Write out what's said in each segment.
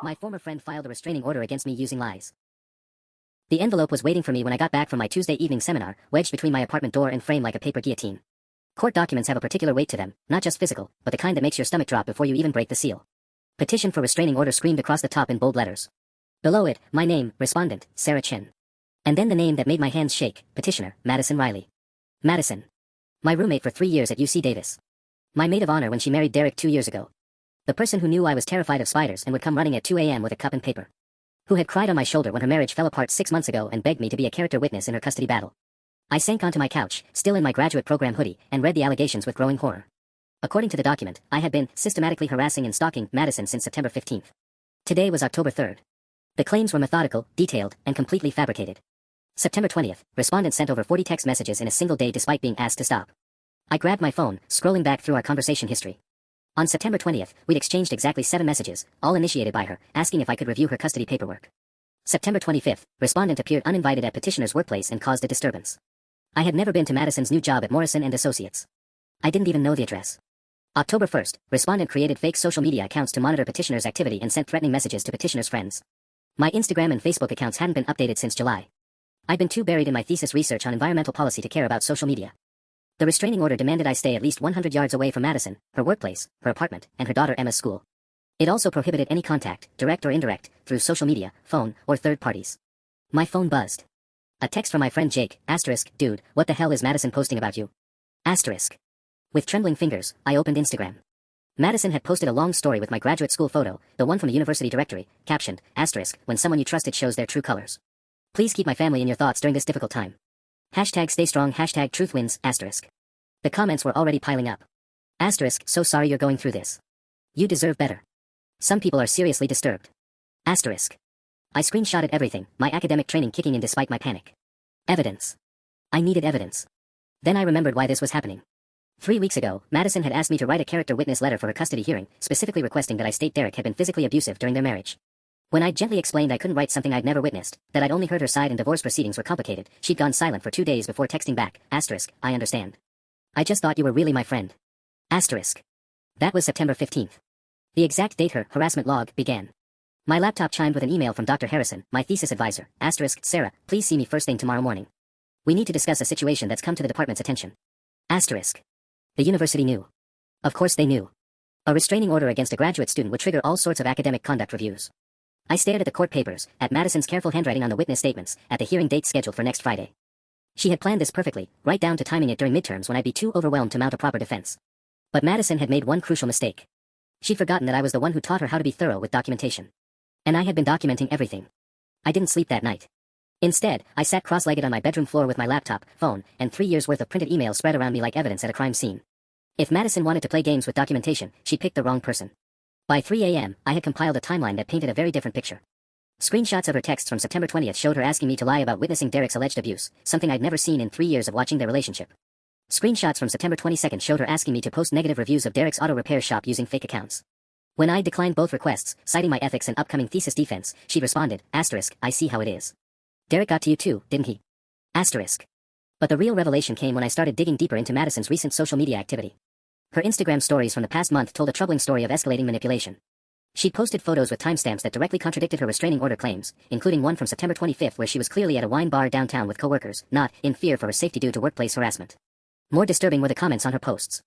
My former friend filed a restraining order against me using lies. The envelope was waiting for me when I got back from my Tuesday evening seminar, wedged between my apartment door and frame like a paper guillotine. Court documents have a particular weight to them, not just physical, but the kind that makes your stomach drop before you even break the seal. Petition for restraining order screamed across the top in bold letters. Below it, my name, respondent, Sarah Chin. And then the name that made my hands shake, petitioner, Madison Riley. Madison. My roommate for 3 years at UC Davis. My maid of honor when she married Derek 2 years ago. The person who knew I was terrified of spiders and would come running at 2 a.m. with a cup and paper. Who had cried on my shoulder when her marriage fell apart 6 months ago and begged me to be a character witness in her custody battle. I sank onto my couch, still in my graduate program hoodie, and read the allegations with growing horror. According to the document, I had been systematically harassing and stalking Madison since September 15th. Today was October 3rd. The claims were methodical, detailed, and completely fabricated. September 20th, respondent sent over 40 text messages in a single day despite being asked to stop. I grabbed my phone, scrolling back through our conversation history. On September 20th, we'd exchanged exactly 7 messages, all initiated by her, asking if I could review her custody paperwork. September 25th, respondent appeared uninvited at petitioner's workplace and caused a disturbance. I had never been to Madison's new job at Morrison & Associates. I didn't even know the address. October 1st, respondent created fake social media accounts to monitor petitioner's activity and sent threatening messages to petitioner's friends. My Instagram and Facebook accounts hadn't been updated since July. I'd been too buried in my thesis research on environmental policy to care about social media. The restraining order demanded I stay at least 100 yards away from Madison, her workplace, her apartment, and her daughter Emma's school. It also prohibited any contact, direct or indirect, through social media, phone, or third parties. My phone buzzed. A text from my friend Jake, dude, what the hell is Madison posting about you? With trembling fingers, I opened Instagram. Madison had posted a long story with my graduate school photo, the one from a university directory, captioned, when someone you trusted shows their true colors. Please keep my family in your thoughts during this difficult time. Hashtag stay strong, hashtag truth wins, The comments were already piling up. So sorry you're going through this. You deserve better. Some people are seriously disturbed. I screenshotted everything, my academic training kicking in despite my panic. Evidence. I needed evidence. Then I remembered why this was happening. 3 weeks ago, Madison had asked me to write a character witness letter for her custody hearing, specifically requesting that I state Derek had been physically abusive during their marriage. When I gently explained I couldn't write something I'd never witnessed, that I'd only heard her side and divorce proceedings were complicated, she'd gone silent for 2 days before texting back, I understand. I just thought you were really my friend. That was September 15th. The exact date her harassment log began. My laptop chimed with an email from Dr. Harrison, my thesis advisor, Sarah, please see me first thing tomorrow morning. We need to discuss a situation that's come to the department's attention. The university knew. Of course they knew. A restraining order against a graduate student would trigger all sorts of academic conduct reviews. I stared at the court papers, at Madison's careful handwriting on the witness statements, at the hearing date scheduled for next Friday. She had planned this perfectly, right down to timing it during midterms when I'd be too overwhelmed to mount a proper defense. But Madison had made one crucial mistake. She'd forgotten that I was the one who taught her how to be thorough with documentation. And I had been documenting everything. I didn't sleep that night. Instead, I sat cross-legged on my bedroom floor with my laptop, phone, and 3 years' worth of printed emails spread around me like evidence at a crime scene. If Madison wanted to play games with documentation, she picked the wrong person. By 3 a.m., I had compiled a timeline that painted a very different picture. Screenshots of her texts from September 20th showed her asking me to lie about witnessing Derek's alleged abuse, something I'd never seen in 3 years of watching their relationship. Screenshots from September 22nd showed her asking me to post negative reviews of Derek's auto repair shop using fake accounts. When I declined both requests, citing my ethics and upcoming thesis defense, she responded, I see how it is. Derek got to you too, didn't he? But the real revelation came when I started digging deeper into Madison's recent social media activity. Her Instagram stories from the past month told a troubling story of escalating manipulation. She'd posted photos with timestamps that directly contradicted her restraining order claims, including one from September 25th where she was clearly at a wine bar downtown with coworkers, not in fear for her safety due to workplace harassment. More disturbing were the comments on her posts.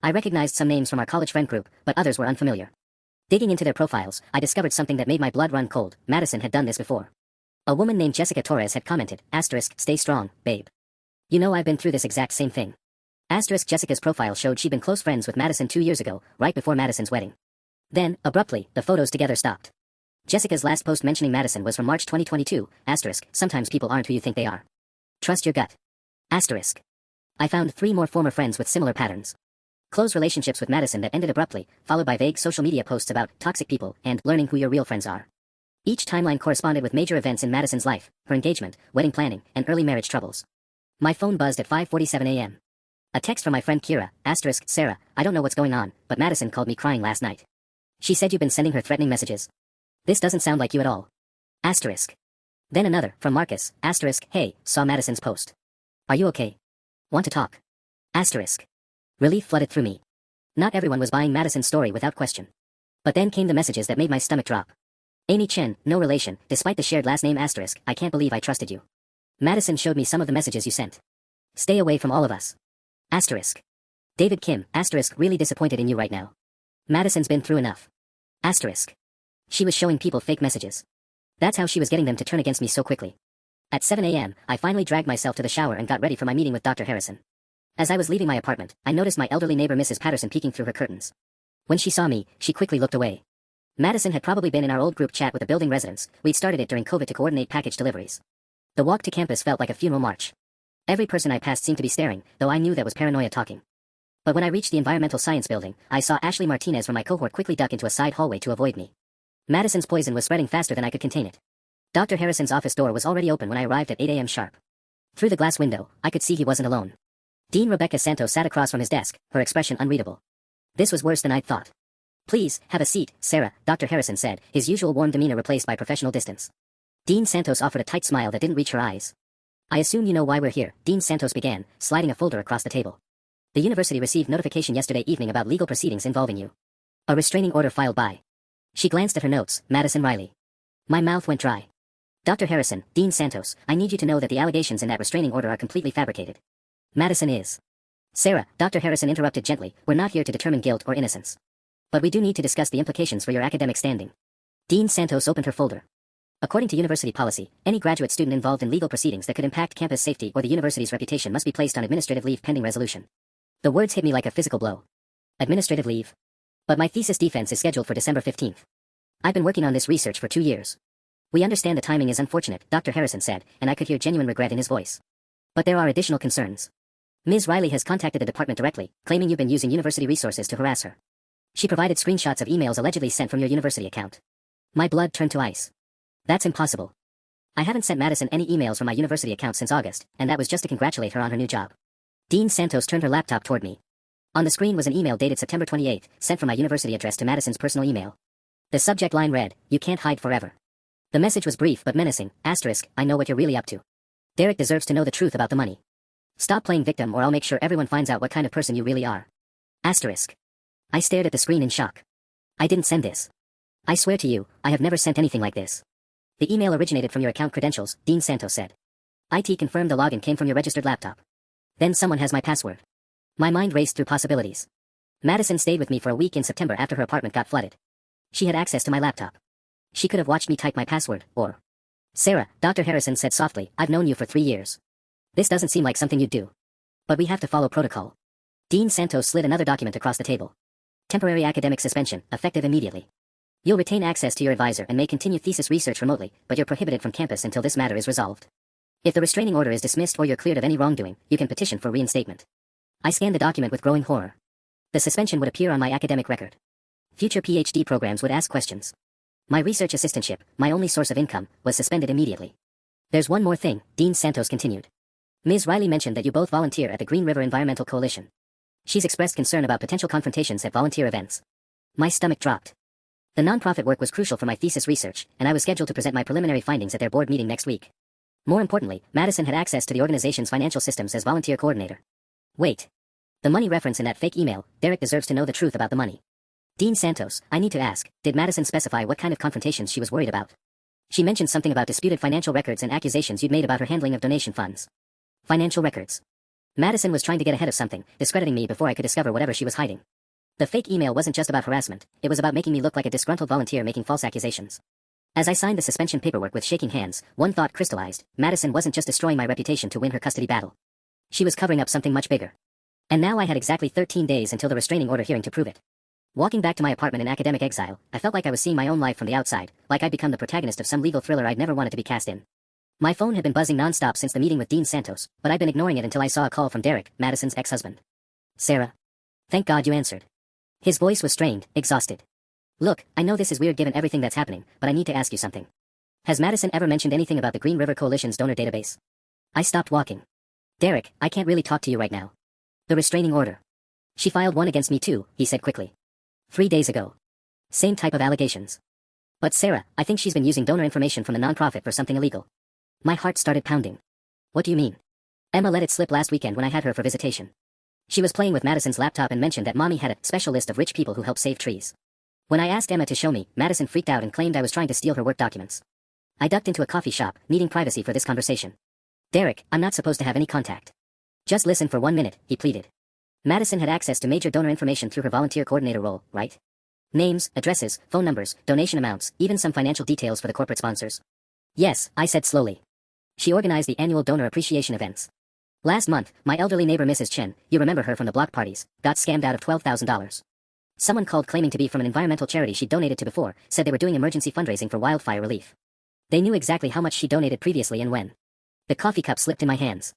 I recognized some names from our college friend group, but others were unfamiliar. Digging into their profiles, I discovered something that made my blood run cold. Madison had done this before. A woman named Jessica Torres had commented, stay strong, babe. You know I've been through this exact same thing. Jessica's profile showed she'd been close friends with Madison 2 years ago, right before Madison's wedding. Then, abruptly, the photos together stopped. Jessica's last post mentioning Madison was from March 2022, sometimes people aren't who you think they are. Trust your gut. I found 3 more former friends with similar patterns. Close relationships with Madison that ended abruptly, followed by vague social media posts about toxic people and learning who your real friends are. Each timeline corresponded with major events in Madison's life, her engagement, wedding planning, and early marriage troubles. My phone buzzed at 5:47 a.m. A text from my friend Kira, Sarah, I don't know what's going on, but Madison called me crying last night. She said you've been sending her threatening messages. This doesn't sound like you at all. Then another, from Marcus, hey, saw Madison's post. Are you okay? Want to talk? Relief flooded through me. Not everyone was buying Madison's story without question. But then came the messages that made my stomach drop. Amy Chen, no relation, despite the shared last name asterisk, I can't believe I trusted you. Madison showed me some of the messages you sent. Stay away from all of us. Asterisk. David Kim, asterisk, really disappointed in you right now. Madison's been through enough. Asterisk. She was showing people fake messages. That's how she was getting them to turn against me so quickly. At 7 a.m., I finally dragged myself to the shower and got ready for my meeting with Dr. Harrison. As I was leaving my apartment, I noticed my elderly neighbor Mrs. Patterson peeking through her curtains. When she saw me, she quickly looked away. Madison had probably been in our old group chat with the building residents. We'd started it during COVID to coordinate package deliveries. The walk to campus felt like a funeral march. Every person I passed seemed to be staring, though I knew that was paranoia talking. But when I reached the environmental science building, I saw Ashley Martinez from my cohort quickly duck into a side hallway to avoid me. Madison's poison was spreading faster than I could contain it. Dr. Harrison's office door was already open when I arrived at 8 a.m. sharp. Through the glass window, I could see he wasn't alone. Dean Rebecca Santos sat across from his desk, her expression unreadable. This was worse than I'd thought. Please, have a seat, Sarah, Dr. Harrison said, his usual warm demeanor replaced by professional distance. Dean Santos offered a tight smile that didn't reach her eyes. I assume you know why we're here, Dean Santos began, sliding a folder across the table. The university received notification yesterday evening about legal proceedings involving you. A restraining order filed by. She glanced at her notes, Madison Riley. My mouth went dry. Dr. Harrison, Dean Santos, I need you to know that the allegations in that restraining order are completely fabricated. Madison is. Sarah, Dr. Harrison interrupted gently, we're not here to determine guilt or innocence. But we do need to discuss the implications for your academic standing. Dean Santos opened her folder. According to university policy, any graduate student involved in legal proceedings that could impact campus safety or the university's reputation must be placed on administrative leave pending resolution. The words hit me like a physical blow. Administrative leave. But my thesis defense is scheduled for December 15th. I've been working on this research for 2 years. We understand the timing is unfortunate, Dr. Harrison said, and I could hear genuine regret in his voice. But there are additional concerns. Ms. Riley has contacted the department directly, claiming you've been using university resources to harass her. She provided screenshots of emails allegedly sent from your university account. My blood turned to ice. That's impossible. I haven't sent Madison any emails from my university account since August, and that was just to congratulate her on her new job. Dean Santos turned her laptop toward me. On the screen was an email dated September 28th, sent from my university address to Madison's personal email. The subject line read, "You can't hide forever." The message was brief but menacing, asterisk, I know what you're really up to. Derek deserves to know the truth about the money. Stop playing victim or I'll make sure everyone finds out what kind of person you really are. Asterisk. I stared at the screen in shock. I didn't send this. I swear to you, I have never sent anything like this. The email originated from your account credentials, Dean Santos said. IT confirmed the login came from your registered laptop. Then someone has my password. My mind raced through possibilities. Madison stayed with me for a week in September after her apartment got flooded. She had access to my laptop. She could have watched me type my password, or... Sarah, Dr. Harrison said softly, I've known you for 3 years. This doesn't seem like something you'd do. But we have to follow protocol. Dean Santos slid another document across the table. Temporary academic suspension, effective immediately. You'll retain access to your advisor and may continue thesis research remotely, but you're prohibited from campus until this matter is resolved. If the restraining order is dismissed or you're cleared of any wrongdoing, you can petition for reinstatement. I scanned the document with growing horror. The suspension would appear on my academic record. Future PhD programs would ask questions. My research assistantship, my only source of income, was suspended immediately. There's one more thing, Dean Santos continued. Ms. Riley mentioned that you both volunteer at the Green River Environmental Coalition. She's expressed concern about potential confrontations at volunteer events. My stomach dropped. The nonprofit work was crucial for my thesis research, and I was scheduled to present my preliminary findings at their board meeting next week. More importantly, Madison had access to the organization's financial systems as volunteer coordinator. Wait. The money reference in that fake email, Derek deserves to know the truth about the money. Dean Santos, I need to ask, did Madison specify what kind of confrontations she was worried about? She mentioned something about disputed financial records and accusations you'd made about her handling of donation funds. Financial records. Madison was trying to get ahead of something, discrediting me before I could discover whatever she was hiding. The fake email wasn't just about harassment, it was about making me look like a disgruntled volunteer making false accusations. As I signed the suspension paperwork with shaking hands, one thought crystallized, Madison wasn't just destroying my reputation to win her custody battle. She was covering up something much bigger. And now I had exactly 13 days until the restraining order hearing to prove it. Walking back to my apartment in academic exile, I felt like I was seeing my own life from the outside, like I'd become the protagonist of some legal thriller I'd never wanted to be cast in. My phone had been buzzing nonstop since the meeting with Dean Santos, but I'd been ignoring it until I saw a call from Derek, Madison's ex-husband. Sarah. Thank God you answered. His voice was strained, exhausted. Look, I know this is weird given everything that's happening, but I need to ask you something. Has Madison ever mentioned anything about the Green River Coalition's donor database? I stopped walking. Derek, I can't really talk to you right now. The restraining order. She filed one against me too, he said quickly. 3 days ago. Same type of allegations. But Sarah, I think she's been using donor information from the nonprofit for something illegal. My heart started pounding. What do you mean? Emma let it slip last weekend when I had her for visitation. She was playing with Madison's laptop and mentioned that Mommy had a special list of rich people who help save trees. When I asked Emma to show me, Madison freaked out and claimed I was trying to steal her work documents. I ducked into a coffee shop, needing privacy for this conversation. Derek, I'm not supposed to have any contact. Just listen for 1 minute, he pleaded. Madison had access to major donor information through her volunteer coordinator role, right? Names, addresses, phone numbers, donation amounts, even some financial details for the corporate sponsors. Yes, I said slowly. She organized the annual donor appreciation events. Last month, my elderly neighbor Mrs. Chen, you remember her from the block parties, got scammed out of $12,000. Someone called claiming to be from an environmental charity she'd donated to before, said they were doing emergency fundraising for wildfire relief. They knew exactly how much she donated previously and when. The coffee cup slipped in my hands.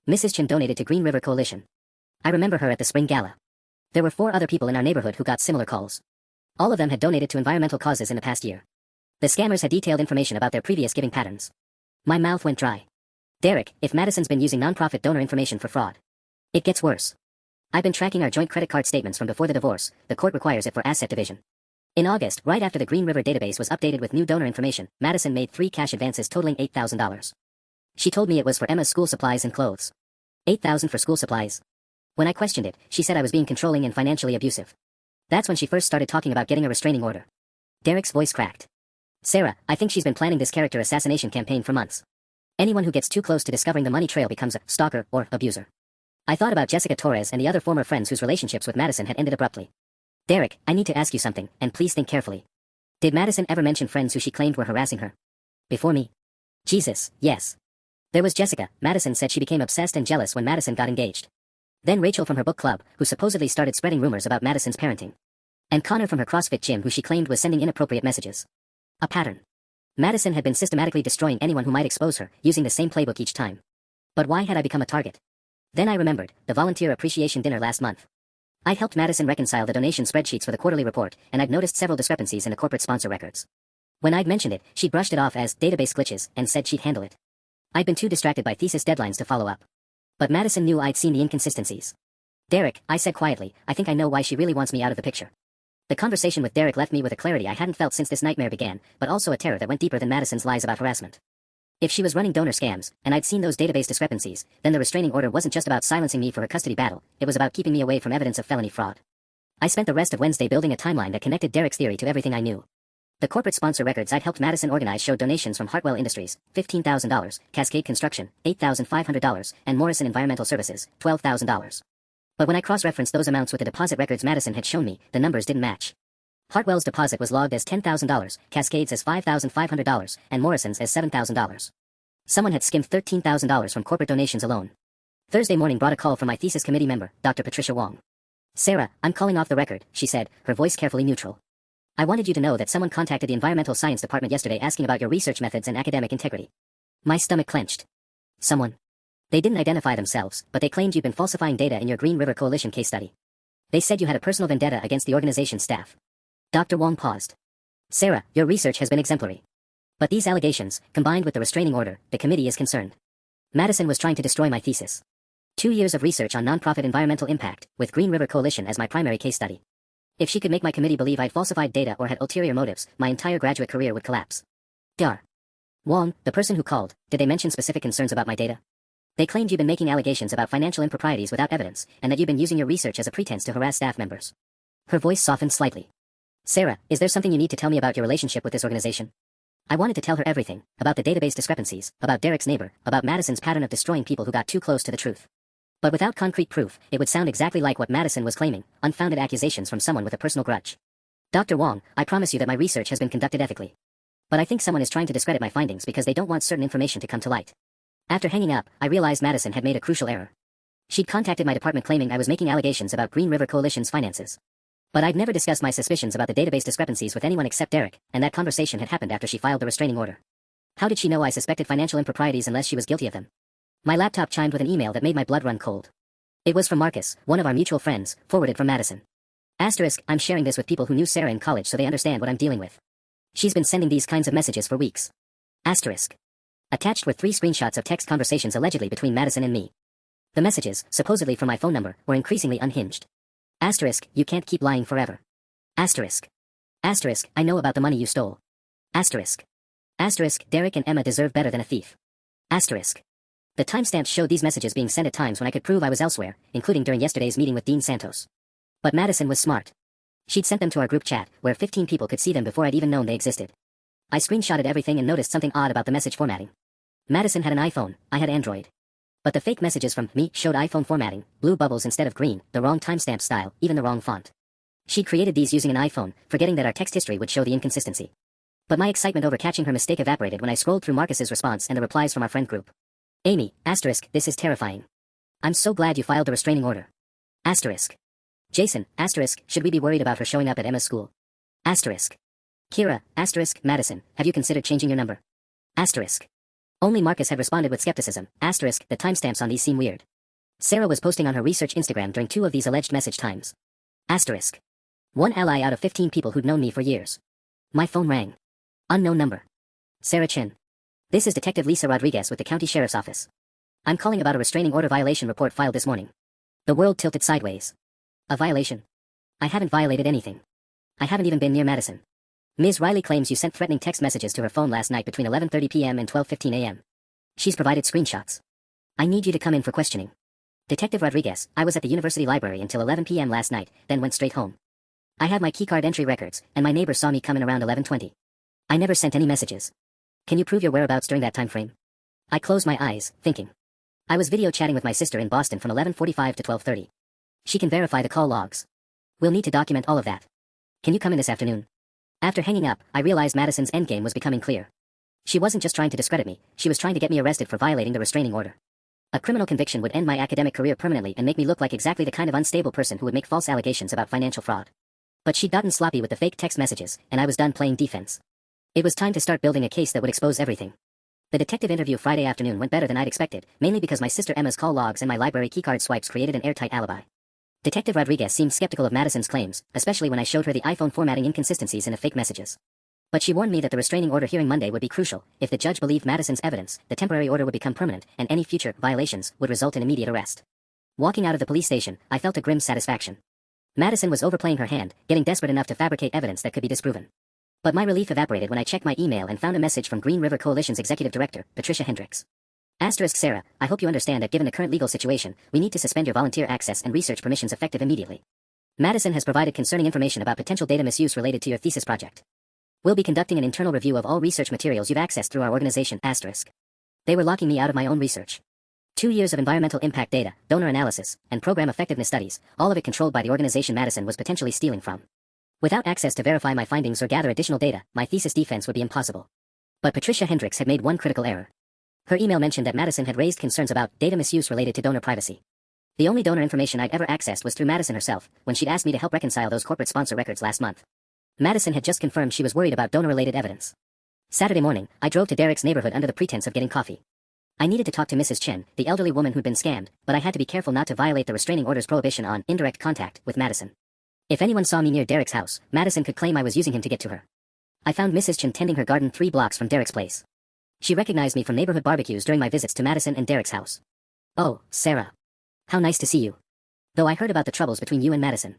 Mrs. Chen donated to Green River Coalition. I remember her at the spring gala. There were 4 other people in our neighborhood who got similar calls. All of them had donated to environmental causes in the past year. The scammers had detailed information about their previous giving patterns. My mouth went dry. Derek, if Madison's been using nonprofit donor information for fraud. It gets worse. I've been tracking our joint credit card statements from before the divorce. The court requires it for asset division. In August, right after the Green River database was updated with new donor information, Madison made 3 cash advances totaling $8,000. She told me it was for Emma's school supplies and clothes. $8,000 for school supplies. When I questioned it, she said I was being controlling and financially abusive. That's when she first started talking about getting a restraining order. Derek's voice cracked. Sarah, I think she's been planning this character assassination campaign for months. Anyone who gets too close to discovering the money trail becomes a stalker or abuser. I thought about Jessica Torres and the other former friends whose relationships with Madison had ended abruptly. Derek, I need to ask you something, and please think carefully. Did Madison ever mention friends who she claimed were harassing her? Before me? Jesus, yes. There was Jessica. Madison said she became obsessed and jealous when Madison got engaged. Then Rachel from her book club, who supposedly started spreading rumors about Madison's parenting. And Connor from her CrossFit gym, who she claimed was sending inappropriate messages. A pattern. Madison had been systematically destroying anyone who might expose her, using the same playbook each time. But why had I become a target? Then I remembered, the volunteer appreciation dinner last month. I'd helped Madison reconcile the donation spreadsheets for the quarterly report, and I'd noticed several discrepancies in the corporate sponsor records. When I'd mentioned it, she'd brushed it off as database glitches and said she'd handle it. I'd been too distracted by thesis deadlines to follow up. But Madison knew I'd seen the inconsistencies. Derek, I said quietly, I think I know why she really wants me out of the picture. The conversation with Derek left me with a clarity I hadn't felt since this nightmare began, but also a terror that went deeper than Madison's lies about harassment. If she was running donor scams, and I'd seen those database discrepancies, then the restraining order wasn't just about silencing me for her custody battle, it was about keeping me away from evidence of felony fraud. I spent the rest of Wednesday building a timeline that connected Derek's theory to everything I knew. The corporate sponsor records I'd helped Madison organize showed donations from Hartwell Industries, $15,000, Cascade Construction, $8,500, and Morrison Environmental Services, $12,000. But when I cross-referenced those amounts with the deposit records Madison had shown me, the numbers didn't match. Hartwell's deposit was logged as $10,000, Cascade's as $5,500, and Morrison's as $7,000. Someone had skimmed $13,000 from corporate donations alone. Thursday morning brought a call from my thesis committee member, Dr. Patricia Wong. Sarah, I'm calling off the record, she said, her voice carefully neutral. I wanted you to know that someone contacted the Environmental Science Department yesterday asking about your research methods and academic integrity. My stomach clenched. Someone. They didn't identify themselves, but they claimed you'd been falsifying data in your Green River Coalition case study. They said you had a personal vendetta against the organization's staff. Dr. Wong paused. Sarah, your research has been exemplary. But these allegations, combined with the restraining order, the committee is concerned. Madison was trying to destroy my thesis. 2 years of research on nonprofit environmental impact, with Green River Coalition as my primary case study. If she could make my committee believe I'd falsified data or had ulterior motives, my entire graduate career would collapse. Dar. Wong, the person who called, did they mention specific concerns about my data? They claimed you'd been making allegations about financial improprieties without evidence, and that you'd been using your research as a pretense to harass staff members. Her voice softened slightly. Sarah, is there something you need to tell me about your relationship with this organization? I wanted to tell her everything, about the database discrepancies, about Derek's neighbor, about Madison's pattern of destroying people who got too close to the truth. But without concrete proof, it would sound exactly like what Madison was claiming, unfounded accusations from someone with a personal grudge. Dr. Wong, I promise you that my research has been conducted ethically. But I think someone is trying to discredit my findings because they don't want certain information to come to light. After hanging up, I realized Madison had made a crucial error. She'd contacted my department claiming I was making allegations about Green River Coalition's finances. But I'd never discussed my suspicions about the database discrepancies with anyone except Derek, and that conversation had happened after she filed the restraining order. How did she know I suspected financial improprieties unless she was guilty of them? My laptop chimed with an email that made my blood run cold. It was from Marcus, one of our mutual friends, forwarded from Madison. Asterisk, I'm sharing this with people who knew Sarah in college so they understand what I'm dealing with. She's been sending these kinds of messages for weeks. Asterisk. Attached were 3 screenshots of text conversations allegedly between Madison and me. The messages, supposedly from my phone number, were increasingly unhinged. Asterisk, you can't keep lying forever. Asterisk. Asterisk, I know about the money you stole. Asterisk. Asterisk, Derek and Emma deserve better than a thief. Asterisk. The timestamps showed these messages being sent at times when I could prove I was elsewhere, including during yesterday's meeting with Dean Santos. But Madison was smart. She'd sent them to our group chat, where 15 people could see them before I'd even known they existed. I screenshotted everything and noticed something odd about the message formatting. Madison had an iPhone, I had Android. But the fake messages from me showed iPhone formatting, blue bubbles instead of green, the wrong timestamp style, even the wrong font. She'd created these using an iPhone, forgetting that our text history would show the inconsistency. But my excitement over catching her mistake evaporated when I scrolled through Marcus's response and the replies from our friend group. Amy, asterisk, this is terrifying. I'm so glad you filed the restraining order. Asterisk. Jason, asterisk, should we be worried about her showing up at Emma's school? Asterisk. Kira, asterisk, Madison, have you considered changing your number? Asterisk. Only Marcus had responded with skepticism, asterisk, the timestamps on these seem weird. Sarah was posting on her research Instagram during 2 of these alleged message times. Asterisk. One ally out of 15 people who'd known me for years. My phone rang. Unknown number. Sarah Chin. This is Detective Lisa Rodriguez with the County Sheriff's Office. I'm calling about a restraining order violation report filed this morning. The world tilted sideways. A violation? I haven't violated anything. I haven't even been near Madison. Ms. Riley claims you sent threatening text messages to her phone last night between 11:30 p.m. and 12:15 a.m. She's provided screenshots. I need you to come in for questioning. Detective Rodriguez, I was at the university library until 11 p.m. last night, then went straight home. I had my keycard entry records, and my neighbor saw me come in around 11:20. I never sent any messages. Can you prove your whereabouts during that time frame? I closed my eyes, thinking. I was video chatting with my sister in Boston from 11:45 to 12:30. She can verify the call logs. We'll need to document all of that. Can you come in this afternoon? After hanging up, I realized Madison's endgame was becoming clear. She wasn't just trying to discredit me, she was trying to get me arrested for violating the restraining order. A criminal conviction would end my academic career permanently and make me look like exactly the kind of unstable person who would make false allegations about financial fraud. But she'd gotten sloppy with the fake text messages, and I was done playing defense. It was time to start building a case that would expose everything. The detective interview Friday afternoon went better than I'd expected, mainly because my sister Emma's call logs and my library keycard swipes created an airtight alibi. Detective Rodriguez seemed skeptical of Madison's claims, especially when I showed her the iPhone formatting inconsistencies in the fake messages. But she warned me that the restraining order hearing Monday would be crucial. If the judge believed Madison's evidence, the temporary order would become permanent, and any future violations would result in immediate arrest. Walking out of the police station, I felt a grim satisfaction. Madison was overplaying her hand, getting desperate enough to fabricate evidence that could be disproven. But my relief evaporated when I checked my email and found a message from Green River Coalition's executive director, Patricia Hendricks. Asterisk Sarah, I hope you understand that given the current legal situation, we need to suspend your volunteer access and research permissions effective immediately. Madison has provided concerning information about potential data misuse related to your thesis project. We'll be conducting an internal review of all research materials you've accessed through our organization, asterisk. They were locking me out of my own research. 2 years of environmental impact data, donor analysis, and program effectiveness studies, all of it controlled by the organization Madison was potentially stealing from. Without access to verify my findings or gather additional data, my thesis defense would be impossible. But Patricia Hendricks had made one critical error. Her email mentioned that Madison had raised concerns about data misuse related to donor privacy. The only donor information I'd ever accessed was through Madison herself, when she'd asked me to help reconcile those corporate sponsor records last month. Madison had just confirmed she was worried about donor-related evidence. Saturday morning, I drove to Derek's neighborhood under the pretense of getting coffee. I needed to talk to Mrs. Chen, the elderly woman who'd been scammed, but I had to be careful not to violate the restraining order's prohibition on indirect contact with Madison. If anyone saw me near Derek's house, Madison could claim I was using him to get to her. I found Mrs. Chen tending her garden 3 blocks from Derek's place. She recognized me from neighborhood barbecues during my visits to Madison and Derek's house. Oh, Sarah. How nice to see you. Though I heard about the troubles between you and Madison.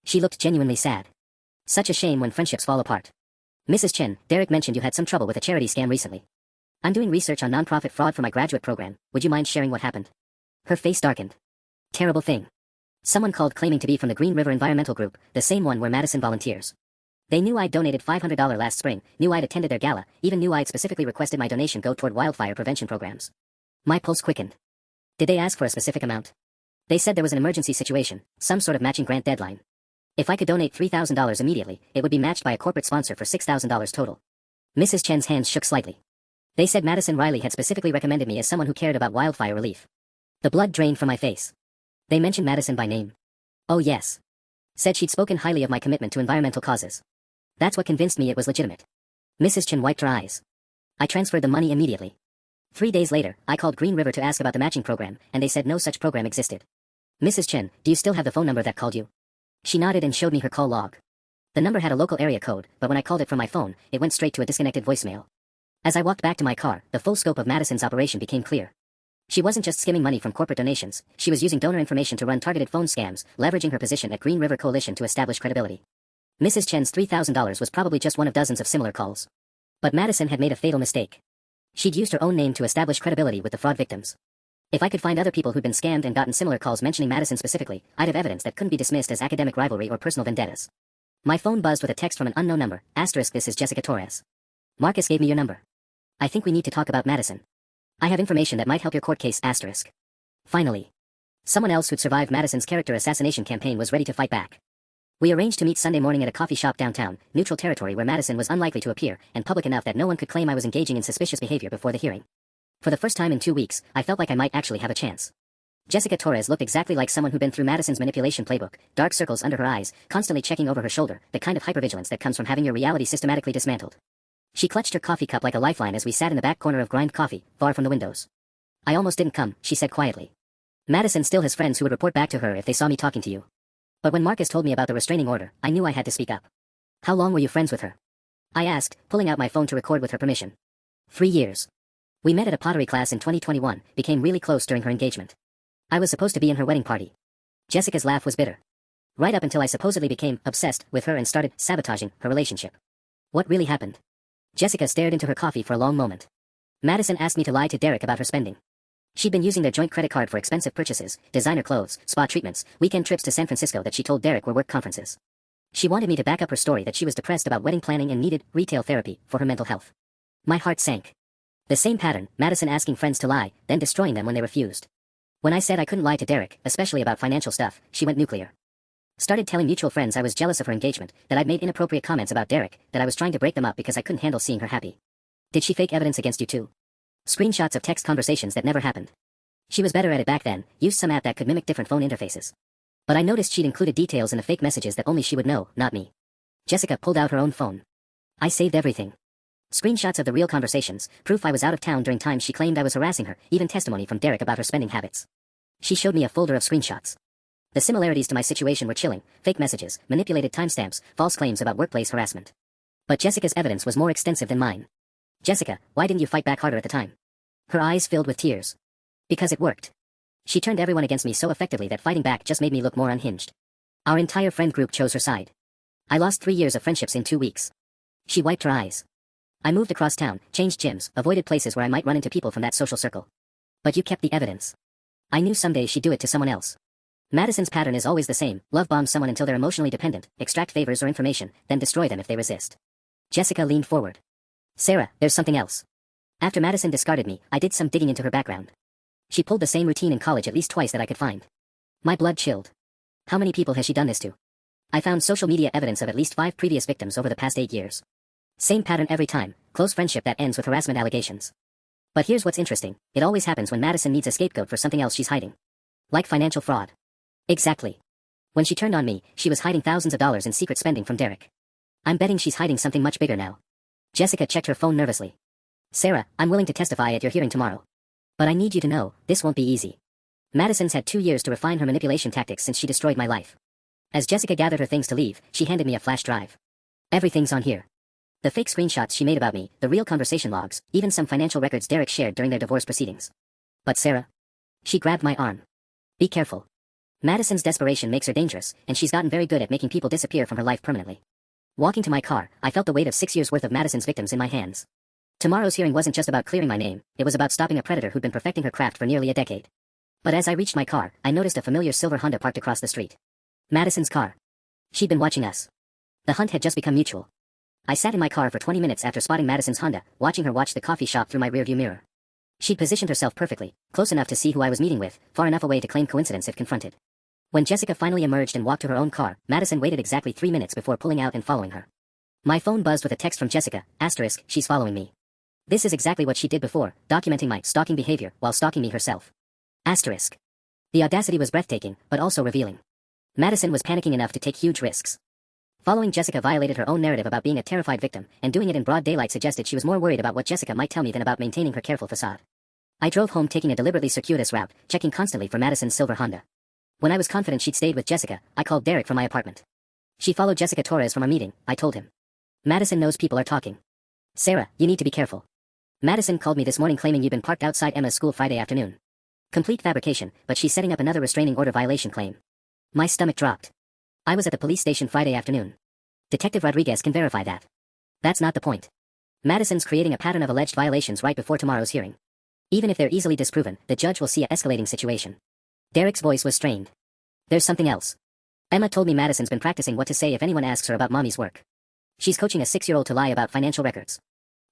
She looked genuinely sad. Such a shame when friendships fall apart. Mrs. Chen, Derek mentioned you had some trouble with a charity scam recently. I'm doing research on nonprofit fraud for my graduate program. Would you mind sharing what happened? Her face darkened. Terrible thing. Someone called claiming to be from the Green River Environmental Group, the same one where Madison volunteers. They knew I'd donated $500 last spring, knew I'd attended their gala, even knew I'd specifically requested my donation go toward wildfire prevention programs. My pulse quickened. Did they ask for a specific amount? They said there was an emergency situation, some sort of matching grant deadline. If I could donate $3,000 immediately, it would be matched by a corporate sponsor for $6,000 total. Mrs. Chen's hands shook slightly. They said Madison Riley had specifically recommended me as someone who cared about wildfire relief. The blood drained from my face. They mentioned Madison by name. Oh yes. Said she'd spoken highly of my commitment to environmental causes. That's what convinced me it was legitimate. Mrs. Chen wiped her eyes. I transferred the money immediately. 3 days later, I called Green River to ask about the matching program, and they said no such program existed. Mrs. Chen, do you still have the phone number that called you? She nodded and showed me her call log. The number had a local area code, but when I called it from my phone, it went straight to a disconnected voicemail. As I walked back to my car, the full scope of Madison's operation became clear. She wasn't just skimming money from corporate donations, she was using donor information to run targeted phone scams, leveraging her position at Green River Coalition to establish credibility. Mrs. Chen's $3,000 was probably just one of dozens of similar calls. But Madison had made a fatal mistake. She'd used her own name to establish credibility with the fraud victims. If I could find other people who'd been scammed and gotten similar calls mentioning Madison specifically, I'd have evidence that couldn't be dismissed as academic rivalry or personal vendettas. My phone buzzed with a text from an unknown number. Asterisk, this is Jessica Torres. Marcus gave me your number. I think we need to talk about Madison. I have information that might help your court case. Asterisk. Finally. Someone else who'd survived Madison's character assassination campaign was ready to fight back. We arranged to meet Sunday morning at a coffee shop downtown, neutral territory where Madison was unlikely to appear, and public enough that no one could claim I was engaging in suspicious behavior before the hearing. For the first time in 2 weeks, I felt like I might actually have a chance. Jessica Torres looked exactly like someone who'd been through Madison's manipulation playbook, dark circles under her eyes, constantly checking over her shoulder, the kind of hypervigilance that comes from having your reality systematically dismantled. She clutched her coffee cup like a lifeline as we sat in the back corner of Grind Coffee, far from the windows. I almost didn't come, she said quietly. Madison still has friends who would report back to her if they saw me talking to you. But when Marcus told me about the restraining order, I knew I had to speak up. How long were you friends with her? I asked, pulling out my phone to record with her permission. 3 years. We met at a pottery class in 2021, became really close during her engagement. I was supposed to be in her wedding party. Jessica's laugh was bitter. Right up until I supposedly became obsessed with her and started sabotaging her relationship. What really happened? Jessica stared into her coffee for a long moment. Madison asked me to lie to Derek about her spending. She'd been using their joint credit card for expensive purchases, designer clothes, spa treatments, weekend trips to San Francisco that she told Derek were work conferences. She wanted me to back up her story that she was depressed about wedding planning and needed retail therapy for her mental health. My heart sank. The same pattern, Madison asking friends to lie, then destroying them when they refused. When I said I couldn't lie to Derek, especially about financial stuff, she went nuclear. Started telling mutual friends I was jealous of her engagement, that I'd made inappropriate comments about Derek, that I was trying to break them up because I couldn't handle seeing her happy. Did she fake evidence against you too? Screenshots of text conversations that never happened. She was better at it back then, used some app that could mimic different phone interfaces. But I noticed she'd included details in the fake messages that only she would know, not me. Jessica pulled out her own phone. I saved everything. Screenshots of the real conversations, proof I was out of town during times she claimed I was harassing her, even testimony from Derek about her spending habits. She showed me a folder of screenshots. The similarities to my situation were chilling: fake messages, manipulated timestamps, false claims about workplace harassment. But Jessica's evidence was more extensive than mine. Jessica, why didn't you fight back harder at the time? Her eyes filled with tears. Because it worked. She turned everyone against me so effectively that fighting back just made me look more unhinged. Our entire friend group chose her side. I lost 3 years of friendships in 2 weeks. She wiped her eyes. I moved across town, changed gyms, avoided places where I might run into people from that social circle. But you kept the evidence. I knew someday she'd do it to someone else. Madison's pattern is always the same: love bomb someone until they're emotionally dependent, extract favors or information, then destroy them if they resist. Jessica leaned forward. Sarah, there's something else. After Madison discarded me, I did some digging into her background. She pulled the same routine in college at least twice that I could find. My blood chilled. How many people has she done this to? I found social media evidence of at least 5 previous victims over the past 8 years. Same pattern every time: close friendship that ends with harassment allegations. But here's what's interesting: it always happens when Madison needs a scapegoat for something else she's hiding. Like financial fraud. Exactly. When she turned on me, she was hiding thousands of dollars in secret spending from Derek. I'm betting she's hiding something much bigger now. Jessica checked her phone nervously. Sarah, I'm willing to testify at your hearing tomorrow. But I need you to know, this won't be easy. Madison's had 2 years to refine her manipulation tactics since she destroyed my life. As Jessica gathered her things to leave, she handed me a flash drive. Everything's on here. The fake screenshots she made about me, the real conversation logs, even some financial records Derek shared during their divorce proceedings. But Sarah? She grabbed my arm. Be careful. Madison's desperation makes her dangerous, and she's gotten very good at making people disappear from her life permanently. Walking to my car, I felt the weight of 6 years' worth of Madison's victims in my hands. Tomorrow's hearing wasn't just about clearing my name, it was about stopping a predator who'd been perfecting her craft for nearly a decade. But as I reached my car, I noticed a familiar silver Honda parked across the street. Madison's car. She'd been watching us. The hunt had just become mutual. I sat in my car for 20 minutes after spotting Madison's Honda, watching her watch the coffee shop through my rearview mirror. She'd positioned herself perfectly, close enough to see who I was meeting with, far enough away to claim coincidence if confronted. When Jessica finally emerged and walked to her own car, Madison waited exactly 3 minutes before pulling out and following her. My phone buzzed with a text from Jessica, asterisk, she's following me. This is exactly what she did before, documenting my stalking behavior while stalking me herself. Asterisk. The audacity was breathtaking, but also revealing. Madison was panicking enough to take huge risks. Following Jessica violated her own narrative about being a terrified victim, and doing it in broad daylight suggested she was more worried about what Jessica might tell me than about maintaining her careful facade. I drove home taking a deliberately circuitous route, checking constantly for Madison's silver Honda. When I was confident she'd stayed with Jessica, I called Derek from my apartment. She followed Jessica Torres from a meeting, I told him. Madison knows people are talking. Sarah, you need to be careful. Madison called me this morning claiming you'd been parked outside Emma's school Friday afternoon. Complete fabrication, but she's setting up another restraining order violation claim. My stomach dropped. I was at the police station Friday afternoon. Detective Rodriguez can verify that. That's not the point. Madison's creating a pattern of alleged violations right before tomorrow's hearing. Even if they're easily disproven, the judge will see an escalating situation. Derek's voice was strained. There's something else. Emma told me Madison's been practicing what to say if anyone asks her about mommy's work. She's coaching a 6-year-old to lie about financial records.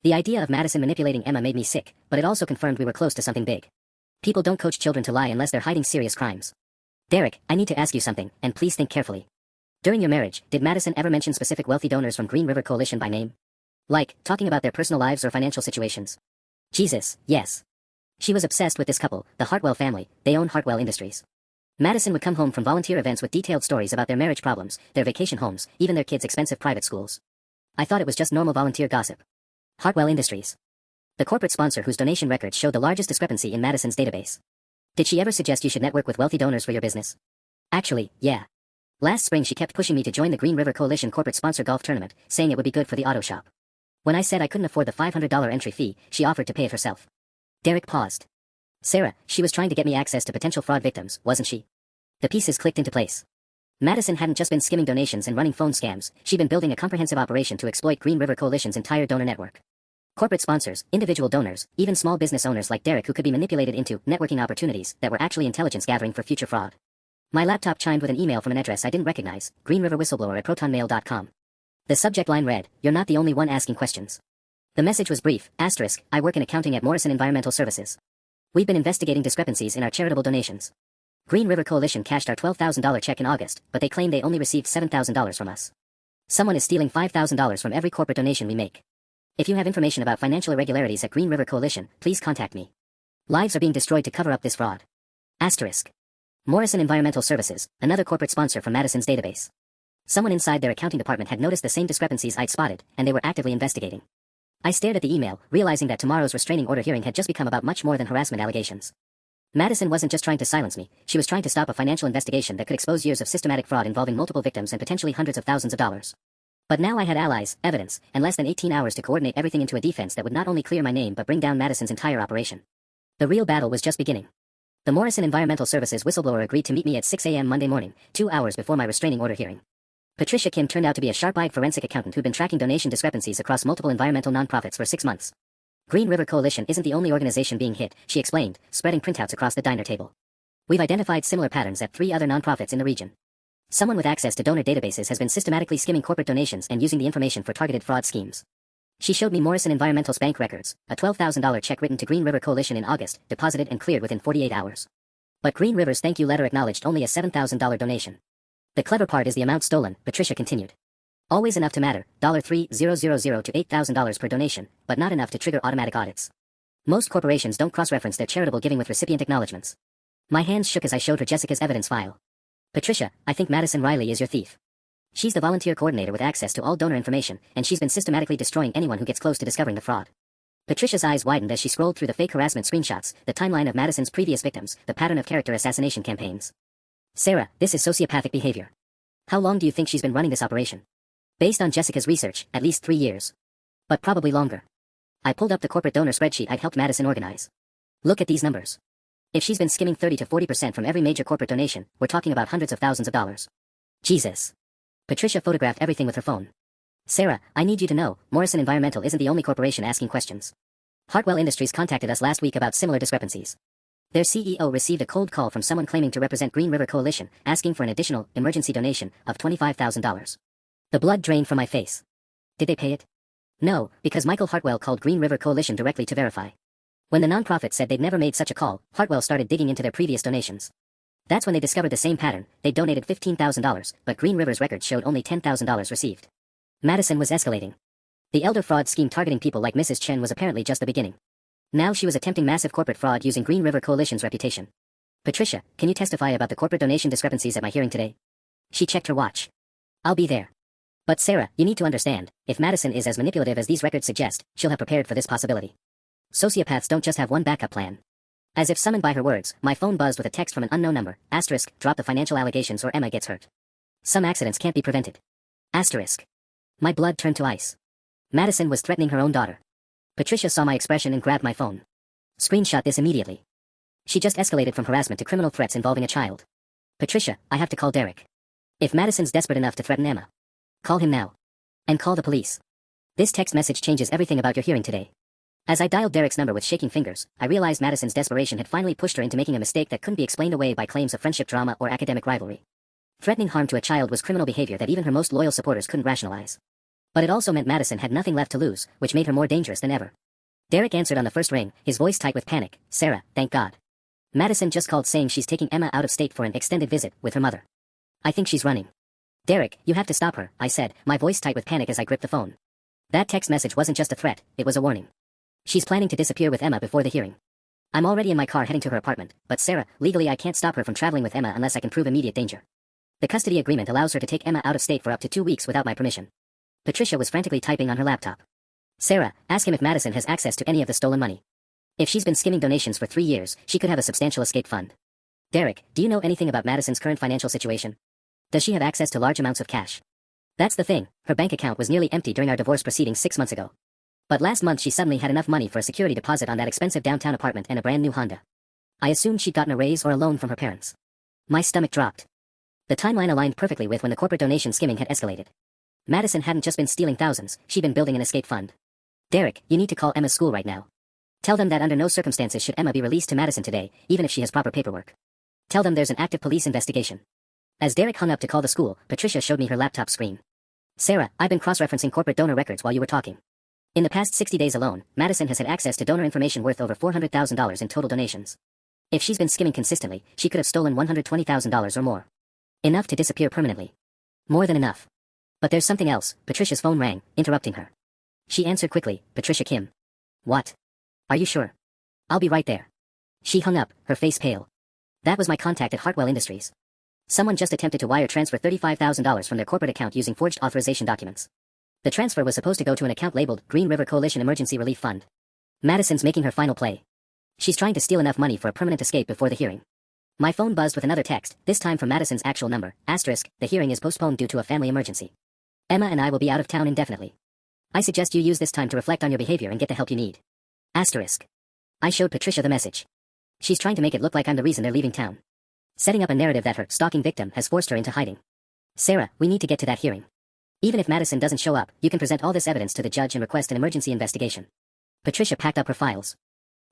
The idea of Madison manipulating Emma made me sick, but it also confirmed we were close to something big. People don't coach children to lie unless they're hiding serious crimes. Derek, I need to ask you something, and please think carefully. During your marriage, did Madison ever mention specific wealthy donors from Green River Coalition by name? Like, talking about their personal lives or financial situations? Jesus, yes. She was obsessed with this couple, the Hartwell family. They own Hartwell Industries. Madison would come home from volunteer events with detailed stories about their marriage problems, their vacation homes, even their kids' expensive private schools. I thought it was just normal volunteer gossip. Hartwell Industries. The corporate sponsor whose donation records showed the largest discrepancy in Madison's database. Did she ever suggest you should network with wealthy donors for your business? Actually, yeah. Last spring she kept pushing me to join the Green River Coalition corporate sponsor golf tournament, saying it would be good for the auto shop. When I said I couldn't afford the $500 entry fee, she offered to pay it herself. Derek paused. Sarah, she was trying to get me access to potential fraud victims, wasn't she? The pieces clicked into place. Madison hadn't just been skimming donations and running phone scams, she'd been building a comprehensive operation to exploit Green River Coalition's entire donor network. Corporate sponsors, individual donors, even small business owners like Derek who could be manipulated into networking opportunities that were actually intelligence gathering for future fraud. My laptop chimed with an email from an address I didn't recognize, greenriverwhistleblower@protonmail.com. The subject line read, "You're not the only one asking questions." The message was brief, asterisk, "I work in accounting at Morrison Environmental Services. We've been investigating discrepancies in our charitable donations. Green River Coalition cashed our $12,000 check in August, but they claim they only received $7,000 from us. Someone is stealing $5,000 from every corporate donation we make. If you have information about financial irregularities at Green River Coalition, please contact me. Lives are being destroyed to cover up this fraud." Asterisk. Morrison Environmental Services, another corporate sponsor from Madison's database. Someone inside their accounting department had noticed the same discrepancies I'd spotted, and they were actively investigating. I stared at the email, realizing that tomorrow's restraining order hearing had just become about much more than harassment allegations. Madison wasn't just trying to silence me, she was trying to stop a financial investigation that could expose years of systematic fraud involving multiple victims and potentially hundreds of thousands of dollars. But now I had allies, evidence, and less than 18 hours to coordinate everything into a defense that would not only clear my name but bring down Madison's entire operation. The real battle was just beginning. The Morrison Environmental Services whistleblower agreed to meet me at 6 a.m. Monday morning, 2 hours before my restraining order hearing. Patricia Kim turned out to be a sharp-eyed forensic accountant who'd been tracking donation discrepancies across multiple environmental nonprofits for 6 months. Green River Coalition isn't the only organization being hit, she explained, spreading printouts across the diner table. We've identified similar patterns at 3 other nonprofits in the region. Someone with access to donor databases has been systematically skimming corporate donations and using the information for targeted fraud schemes. She showed me Morrison Environmental's bank records, a $12,000 check written to Green River Coalition in August, deposited and cleared within 48 hours. But Green River's thank you letter acknowledged only a $7,000 donation. The clever part is the amount stolen, Patricia continued. Always enough to matter, $3,000 to $8,000 per donation, but not enough to trigger automatic audits. Most corporations don't cross-reference their charitable giving with recipient acknowledgments. My hands shook as I showed her Jessica's evidence file. Patricia, I think Madison Riley is your thief. She's the volunteer coordinator with access to all donor information, and she's been systematically destroying anyone who gets close to discovering the fraud. Patricia's eyes widened as she scrolled through the fake harassment screenshots, the timeline of Madison's previous victims, the pattern of character assassination campaigns. Sarah, this is sociopathic behavior. How long do you think she's been running this operation? Based on Jessica's research, at least 3 years. But probably longer. I pulled up the corporate donor spreadsheet I'd helped Madison organize. Look at these numbers. If she's been skimming 30 to 40% from every major corporate donation, we're talking about hundreds of thousands of dollars. Jesus. Patricia photographed everything with her phone. Sarah, I need you to know, Morrison Environmental isn't the only corporation asking questions. Hartwell Industries contacted us last week about similar discrepancies. Their CEO received a cold call from someone claiming to represent Green River Coalition, asking for an additional, emergency donation of $25,000. The blood drained from my face. Did they pay it? No, because Michael Hartwell called Green River Coalition directly to verify. When the nonprofit said they'd never made such a call, Hartwell started digging into their previous donations. That's when they discovered the same pattern. They donated $15,000, but Green River's records showed only $10,000 received. Madison was escalating. The elder fraud scheme targeting people like Mrs. Chen was apparently just the beginning. Now she was attempting massive corporate fraud using Green River Coalition's reputation. Patricia, can you testify about the corporate donation discrepancies at my hearing today? She checked her watch. I'll be there. But Sarah, you need to understand, if Madison is as manipulative as these records suggest, she'll have prepared for this possibility. Sociopaths don't just have one backup plan. As if summoned by her words, my phone buzzed with a text from an unknown number, asterisk, drop the financial allegations or Emma gets hurt. Some accidents can't be prevented. Asterisk. My blood turned to ice. Madison was threatening her own daughter. Patricia saw my expression and grabbed my phone. Screenshot this immediately. She just escalated from harassment to criminal threats involving a child. Patricia, I have to call Derek. If Madison's desperate enough to threaten Emma, call him now. And call the police. This text message changes everything about your hearing today. As I dialed Derek's number with shaking fingers, I realized Madison's desperation had finally pushed her into making a mistake that couldn't be explained away by claims of friendship drama or academic rivalry. Threatening harm to a child was criminal behavior that even her most loyal supporters couldn't rationalize. But it also meant Madison had nothing left to lose, which made her more dangerous than ever. Derek answered on the first ring, his voice tight with panic. Sarah, thank God. Madison just called saying she's taking Emma out of state for an extended visit with her mother. I think she's running. Derek, you have to stop her, I said, my voice tight with panic as I gripped the phone. That text message wasn't just a threat, it was a warning. She's planning to disappear with Emma before the hearing. I'm already in my car heading to her apartment, but Sarah, legally I can't stop her from traveling with Emma unless I can prove immediate danger. The custody agreement allows her to take Emma out of state for up to 2 weeks without my permission. Patricia was frantically typing on her laptop. Sarah, ask him if Madison has access to any of the stolen money. If she's been skimming donations for 3 years, she could have a substantial escape fund. Derek, do you know anything about Madison's current financial situation? Does she have access to large amounts of cash? That's the thing, her bank account was nearly empty during our divorce proceedings 6 months ago. But last month she suddenly had enough money for a security deposit on that expensive downtown apartment and a brand new Honda. I assumed she'd gotten a raise or a loan from her parents. My stomach dropped. The timeline aligned perfectly with when the corporate donation skimming had escalated. Madison hadn't just been stealing thousands, she'd been building an escape fund. Derek, you need to call Emma's school right now. Tell them that under no circumstances should Emma be released to Madison today, even if she has proper paperwork. Tell them there's an active police investigation. As Derek hung up to call the school, Patricia showed me her laptop screen. Sarah, I've been cross-referencing corporate donor records while you were talking. In the past 60 days alone, Madison has had access to donor information worth over $400,000 in total donations. If she's been skimming consistently, she could have stolen $120,000 or more. Enough to disappear permanently. More than enough. But there's something else. Patricia's phone rang, interrupting her. She answered quickly, Patricia Kim. What? Are you sure? I'll be right there. She hung up, her face pale. That was my contact at Hartwell Industries. Someone just attempted to wire transfer $35,000 from their corporate account using forged authorization documents. The transfer was supposed to go to an account labeled Green River Coalition Emergency Relief Fund. Madison's making her final play. She's trying to steal enough money for a permanent escape before the hearing. My phone buzzed with another text, this time from Madison's actual number, *, the hearing is postponed due to a family emergency. Emma and I will be out of town indefinitely. I suggest you use this time to reflect on your behavior and get the help you need. *. I showed Patricia the message. She's trying to make it look like I'm the reason they're leaving town. Setting up a narrative that her stalking victim has forced her into hiding. Sarah, we need to get to that hearing. Even if Madison doesn't show up, you can present all this evidence to the judge and request an emergency investigation. Patricia packed up her files.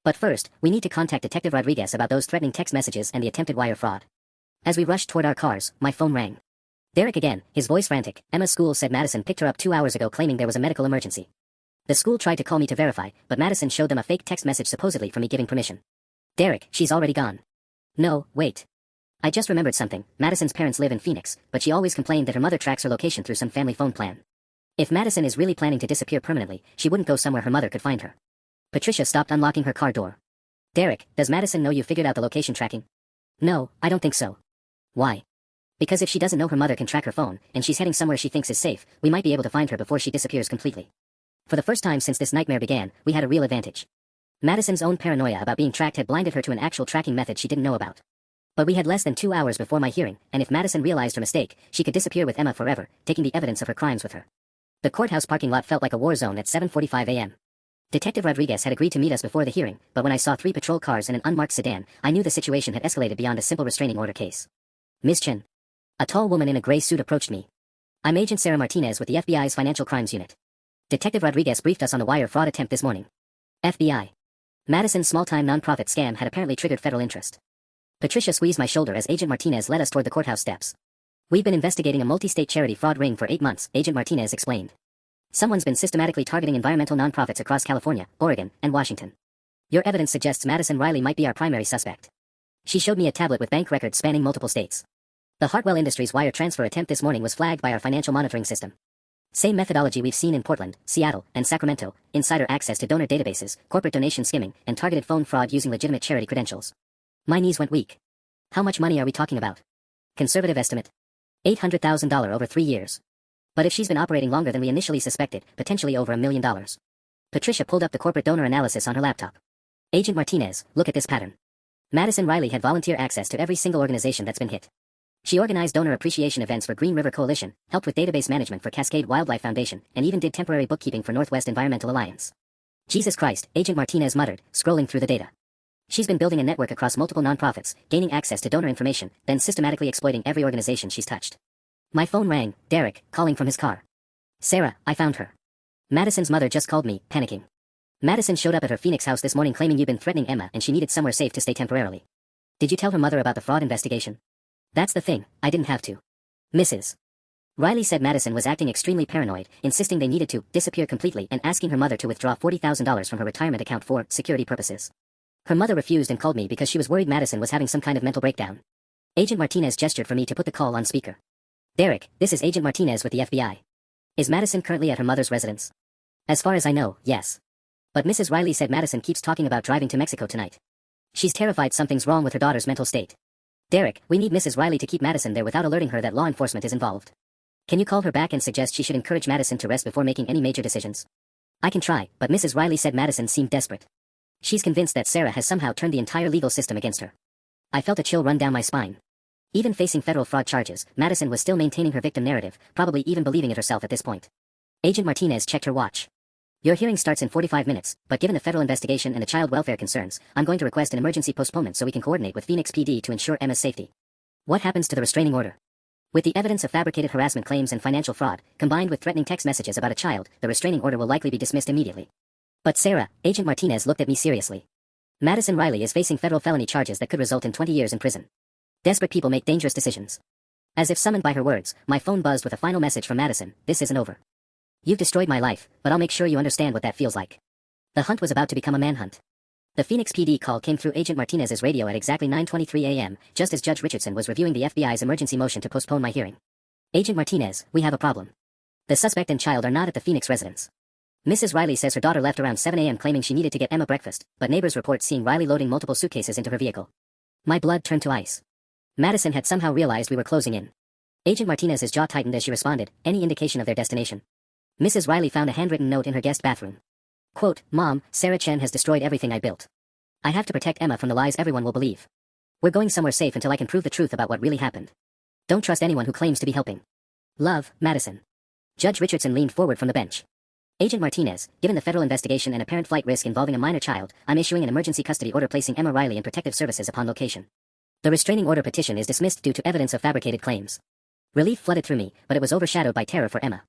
But first, we need to contact Detective Rodriguez about those threatening text messages and the attempted wire fraud. As we rushed toward our cars, my phone rang. Derek again, his voice frantic. Emma's school said Madison picked her up 2 hours ago claiming there was a medical emergency. The school tried to call me to verify, but Madison showed them a fake text message supposedly for me giving permission. Derek, she's already gone. No, wait. I just remembered something. Madison's parents live in Phoenix, but she always complained that her mother tracks her location through some family phone plan. If Madison is really planning to disappear permanently, she wouldn't go somewhere her mother could find her. Patricia stopped unlocking her car door. Derek, does Madison know you figured out the location tracking? No, I don't think so. Why? Because if she doesn't know her mother can track her phone, and she's heading somewhere she thinks is safe, we might be able to find her before she disappears completely. For the first time since this nightmare began, we had a real advantage. Madison's own paranoia about being tracked had blinded her to an actual tracking method she didn't know about. But we had less than 2 hours before my hearing, and if Madison realized her mistake, she could disappear with Emma forever, taking the evidence of her crimes with her. The courthouse parking lot felt like a war zone at 7:45 a.m. Detective Rodriguez had agreed to meet us before the hearing, but when I saw 3 patrol cars and an unmarked sedan, I knew the situation had escalated beyond a simple restraining order case. Miss Chen. A tall woman in a gray suit approached me. I'm Agent Sarah Martinez with the FBI's Financial Crimes Unit. Detective Rodriguez briefed us on the wire fraud attempt this morning. FBI. Madison's small-time nonprofit scam had apparently triggered federal interest. Patricia squeezed my shoulder as Agent Martinez led us toward the courthouse steps. We've been investigating a multi-state charity fraud ring for 8 months, Agent Martinez explained. Someone's been systematically targeting environmental nonprofits across California, Oregon, and Washington. Your evidence suggests Madison Riley might be our primary suspect. She showed me a tablet with bank records spanning multiple states. The Hartwell Industries wire transfer attempt this morning was flagged by our financial monitoring system. Same methodology we've seen in Portland, Seattle, and Sacramento, insider access to donor databases, corporate donation skimming, and targeted phone fraud using legitimate charity credentials. My knees went weak. How much money are we talking about? Conservative estimate. $800,000 over 3 years. But if she's been operating longer than we initially suspected, potentially over $1 million. Patricia pulled up the corporate donor analysis on her laptop. Agent Martinez, look at this pattern. Madison Riley had volunteer access to every single organization that's been hit. She organized donor appreciation events for Green River Coalition, helped with database management for Cascade Wildlife Foundation, and even did temporary bookkeeping for Northwest Environmental Alliance. Jesus Christ, Agent Martinez muttered, scrolling through the data. She's been building a network across multiple nonprofits, gaining access to donor information, then systematically exploiting every organization she's touched. My phone rang, Derek, calling from his car. Sarah, I found her. Madison's mother just called me, panicking. Madison showed up at her Phoenix house this morning claiming you'd been threatening Emma and she needed somewhere safe to stay temporarily. Did you tell her mother about the fraud investigation? That's the thing, I didn't have to. Mrs. Riley said Madison was acting extremely paranoid, insisting they needed to disappear completely and asking her mother to withdraw $40,000 from her retirement account for security purposes. Her mother refused and called me because she was worried Madison was having some kind of mental breakdown. Agent Martinez gestured for me to put the call on speaker. Derek, this is Agent Martinez with the FBI. Is Madison currently at her mother's residence? As far as I know, yes. But Mrs. Riley said Madison keeps talking about driving to Mexico tonight. She's terrified something's wrong with her daughter's mental state. Derek, we need Mrs. Riley to keep Madison there without alerting her that law enforcement is involved. Can you call her back and suggest she should encourage Madison to rest before making any major decisions? I can try, but Mrs. Riley said Madison seemed desperate. She's convinced that Sarah has somehow turned the entire legal system against her. I felt a chill run down my spine. Even facing federal fraud charges, Madison was still maintaining her victim narrative, probably even believing it herself at this point. Agent Martinez checked her watch. Your hearing starts in 45 minutes, but given the federal investigation and the child welfare concerns, I'm going to request an emergency postponement so we can coordinate with Phoenix PD to ensure Emma's safety. What happens to the restraining order? With the evidence of fabricated harassment claims and financial fraud, combined with threatening text messages about a child, the restraining order will likely be dismissed immediately. But Sarah, Agent Martinez looked at me seriously. Madison Riley is facing federal felony charges that could result in 20 years in prison. Desperate people make dangerous decisions. As if summoned by her words, my phone buzzed with a final message from Madison: this isn't over. You've destroyed my life, but I'll make sure you understand what that feels like. The hunt was about to become a manhunt. The Phoenix PD call came through Agent Martinez's radio at exactly 9:23 a.m., just as Judge Richardson was reviewing the FBI's emergency motion to postpone my hearing. Agent Martinez, we have a problem. The suspect and child are not at the Phoenix residence. Mrs. Riley says her daughter left around 7 a.m. claiming she needed to get Emma breakfast, but neighbors report seeing Riley loading multiple suitcases into her vehicle. My blood turned to ice. Madison had somehow realized we were closing in. Agent Martinez's jaw tightened as she responded, any indication of their destination? Mrs. Riley found a handwritten note in her guest bathroom. Quote, Mom, Sarah Chen has destroyed everything I built. I have to protect Emma from the lies everyone will believe. We're going somewhere safe until I can prove the truth about what really happened. Don't trust anyone who claims to be helping. Love, Madison. Judge Richardson leaned forward from the bench. Agent Martinez, given the federal investigation and apparent flight risk involving a minor child, I'm issuing an emergency custody order placing Emma Riley in protective services upon location. The restraining order petition is dismissed due to evidence of fabricated claims. Relief flooded through me, but it was overshadowed by terror for Emma.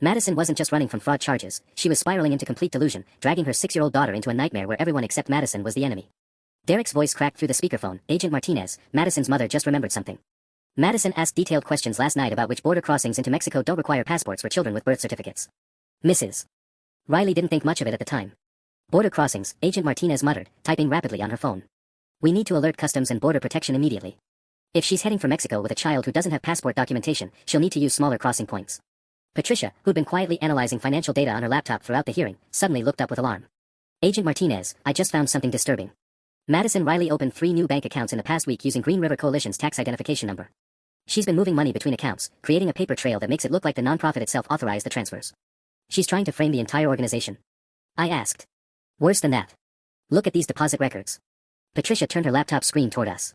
Madison wasn't just running from fraud charges, she was spiraling into complete delusion, dragging her 6-year-old daughter into a nightmare where everyone except Madison was the enemy. Derek's voice cracked through the speakerphone. Agent Martinez, Madison's mother just remembered something. Madison asked detailed questions last night about which border crossings into Mexico don't require passports for children with birth certificates. Mrs. Riley didn't think much of it at the time. Border crossings, Agent Martinez muttered, typing rapidly on her phone. We need to alert Customs and Border Protection immediately. If she's heading for Mexico with a child who doesn't have passport documentation, she'll need to use smaller crossing points. Patricia, who'd been quietly analyzing financial data on her laptop throughout the hearing, suddenly looked up with alarm. Agent Martinez, I just found something disturbing. Madison Riley opened 3 new bank accounts in the past week using Green River Coalition's tax identification number. She's been moving money between accounts, creating a paper trail that makes it look like the nonprofit itself authorized the transfers. She's trying to frame the entire organization. I asked. Worse than that. Look at these deposit records. Patricia turned her laptop screen toward us.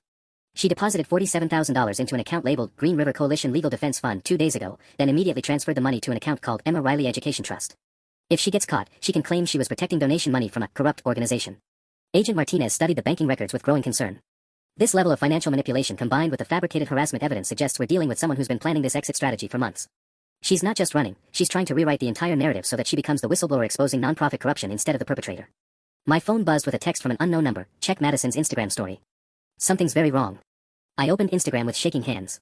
She deposited $47,000 into an account labeled Green River Coalition Legal Defense Fund 2 days ago, then immediately transferred the money to an account called Emma Riley Education Trust. If she gets caught, she can claim she was protecting donation money from a corrupt organization. Agent Martinez studied the banking records with growing concern. This level of financial manipulation combined with the fabricated harassment evidence suggests we're dealing with someone who's been planning this exit strategy for months. She's not just running, she's trying to rewrite the entire narrative so that she becomes the whistleblower exposing nonprofit corruption instead of the perpetrator. My phone buzzed with a text from an unknown number. Check Madison's Instagram story. Something's very wrong. I opened Instagram with shaking hands.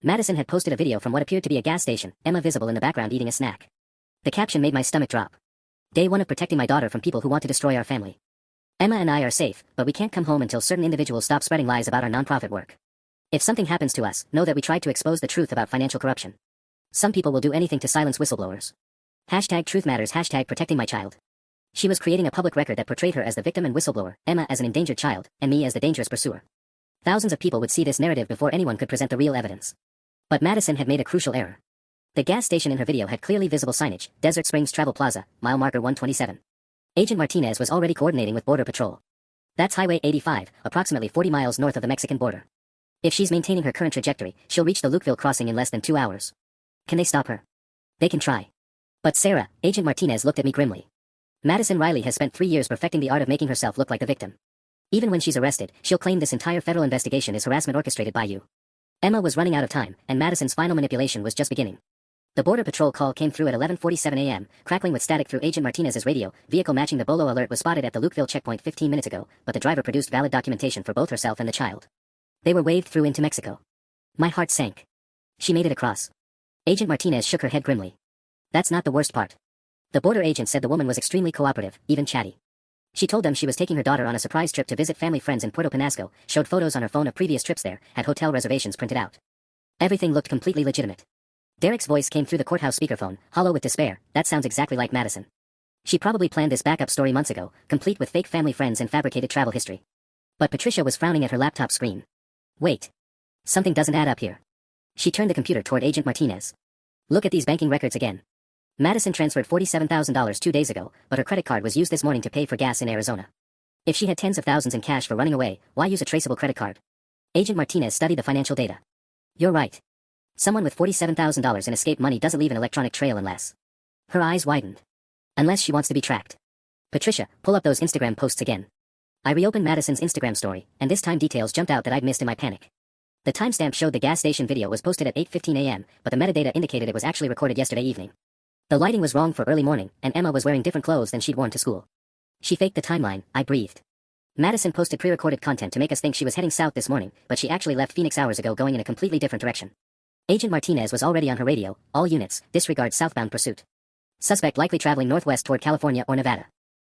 Madison had posted a video from what appeared to be a gas station, Emma visible in the background eating a snack. The caption made my stomach drop. Day 1 of protecting my daughter from people who want to destroy our family. Emma and I are safe, but we can't come home until certain individuals stop spreading lies about our nonprofit work. If something happens to us, know that we tried to expose the truth about financial corruption. Some people will do anything to silence whistleblowers. Hashtag truth matters, hashtag protecting my child. She was creating a public record that portrayed her as the victim and whistleblower, Emma as an endangered child, and me as the dangerous pursuer. Thousands of people would see this narrative before anyone could present the real evidence. But Madison had made a crucial error. The gas station in her video had clearly visible signage, Desert Springs Travel Plaza, mile marker 127. Agent Martinez was already coordinating with Border Patrol. That's Highway 85, approximately 40 miles north of the Mexican border. If she's maintaining her current trajectory, she'll reach the Lukeville crossing in less than 2 hours. Can they stop her? They can try. But Sarah, Agent Martinez looked at me grimly. Madison Riley has spent 3 years perfecting the art of making herself look like the victim. Even when she's arrested, she'll claim this entire federal investigation is harassment orchestrated by you. Emma was running out of time, and Madison's final manipulation was just beginning. The Border Patrol call came through at 11:47 a.m., crackling with static through Agent Martinez's radio. Vehicle matching the Bolo alert was spotted at the Lukeville checkpoint 15 minutes ago, but the driver produced valid documentation for both herself and the child. They were waved through into Mexico. My heart sank. She made it across. Agent Martinez shook her head grimly. That's not the worst part. The border agent said the woman was extremely cooperative, even chatty. She told them she was taking her daughter on a surprise trip to visit family friends in Puerto Penasco, showed photos on her phone of previous trips there, had hotel reservations printed out. Everything looked completely legitimate. Derek's voice came through the courthouse speakerphone, hollow with despair. That sounds exactly like Madison. She probably planned this backup story months ago, complete with fake family friends and fabricated travel history. But Patricia was frowning at her laptop screen. Wait. Something doesn't add up here. She turned the computer toward Agent Martinez. Look at these banking records again. Madison transferred $47,000 2 days ago, but her credit card was used this morning to pay for gas in Arizona. If she had tens of thousands in cash for running away, why use a traceable credit card? Agent Martinez studied the financial data. You're right. Someone with $47,000 in escape money doesn't leave an electronic trail unless... Her eyes widened. Unless she wants to be tracked. Patricia, pull up those Instagram posts again. I reopened Madison's Instagram story, and this time details jumped out that I'd missed in my panic. The timestamp showed the gas station video was posted at 8:15 a.m., but the metadata indicated it was actually recorded yesterday evening. The lighting was wrong for early morning, and Emma was wearing different clothes than she'd worn to school. She faked the timeline, I breathed. Madison posted pre-recorded content to make us think she was heading south this morning, but she actually left Phoenix hours ago going in a completely different direction. Agent Martinez was already on her radio, all units, disregard southbound pursuit. Suspect likely traveling northwest toward California or Nevada.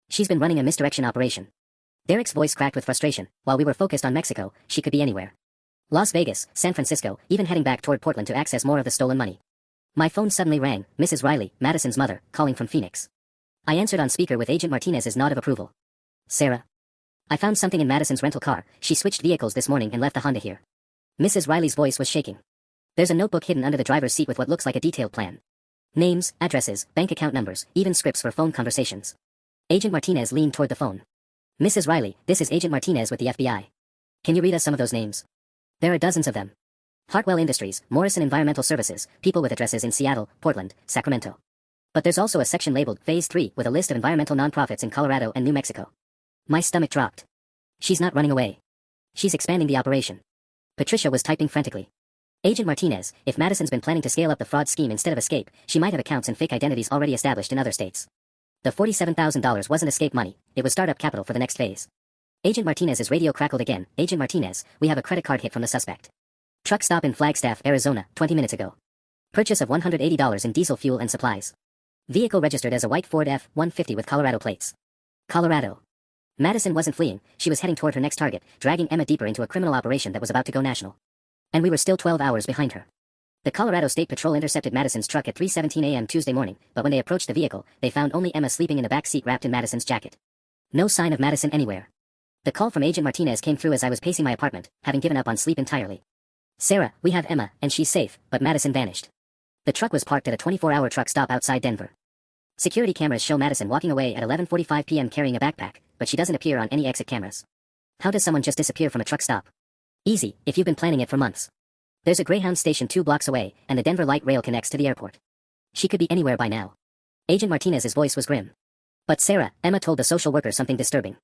She's been running a misdirection operation. Derek's voice cracked with frustration. While we were focused on Mexico, she could be anywhere. Las Vegas, San Francisco, even heading back toward Portland to access more of the stolen money. My phone suddenly rang, Mrs. Riley, Madison's mother, calling from Phoenix. I answered on speaker with Agent Martinez's nod of approval. Sarah. I found something in Madison's rental car. She switched vehicles this morning and left the Honda here. Mrs. Riley's voice was shaking. There's a notebook hidden under the driver's seat with what looks like a detailed plan. Names, addresses, bank account numbers, even scripts for phone conversations. Agent Martinez leaned toward the phone. Mrs. Riley, this is Agent Martinez with the FBI. Can you read us some of those names? There are dozens of them. Hartwell Industries, Morrison Environmental Services, people with addresses in Seattle, Portland, Sacramento. But there's also a section labeled Phase 3 with a list of environmental nonprofits in Colorado and New Mexico. My stomach dropped. She's not running away. She's expanding the operation. Patricia was typing frantically. Agent Martinez, if Madison's been planning to scale up the fraud scheme instead of escape, she might have accounts and fake identities already established in other states. The $47,000 wasn't escape money, it was startup capital for the next phase. Agent Martinez's radio crackled again. Agent Martinez, we have a credit card hit from the suspect. Truck stop in Flagstaff, Arizona, 20 minutes ago. Purchase of $180 in diesel fuel and supplies. Vehicle registered as a white Ford F-150 with Colorado plates. Colorado. Madison wasn't fleeing, she was heading toward her next target, dragging Emma deeper into a criminal operation that was about to go national. And we were still 12 hours behind her. The Colorado State Patrol intercepted Madison's truck at 3:17 a.m. Tuesday morning, but when they approached the vehicle, they found only Emma sleeping in the back seat wrapped in Madison's jacket. No sign of Madison anywhere. The call from Agent Martinez came through as I was pacing my apartment, having given up on sleep entirely. Sarah, we have Emma, and she's safe, but Madison vanished. The truck was parked at a 24-hour truck stop outside Denver. Security cameras show Madison walking away at 11:45 p.m. carrying a backpack, but she doesn't appear on any exit cameras. How does someone just disappear from a truck stop? Easy, if you've been planning it for months. There's a Greyhound station 2 blocks away, and the Denver light rail connects to the airport. She could be anywhere by now. Agent Martinez's voice was grim. But Sarah, Emma told the social worker something disturbing.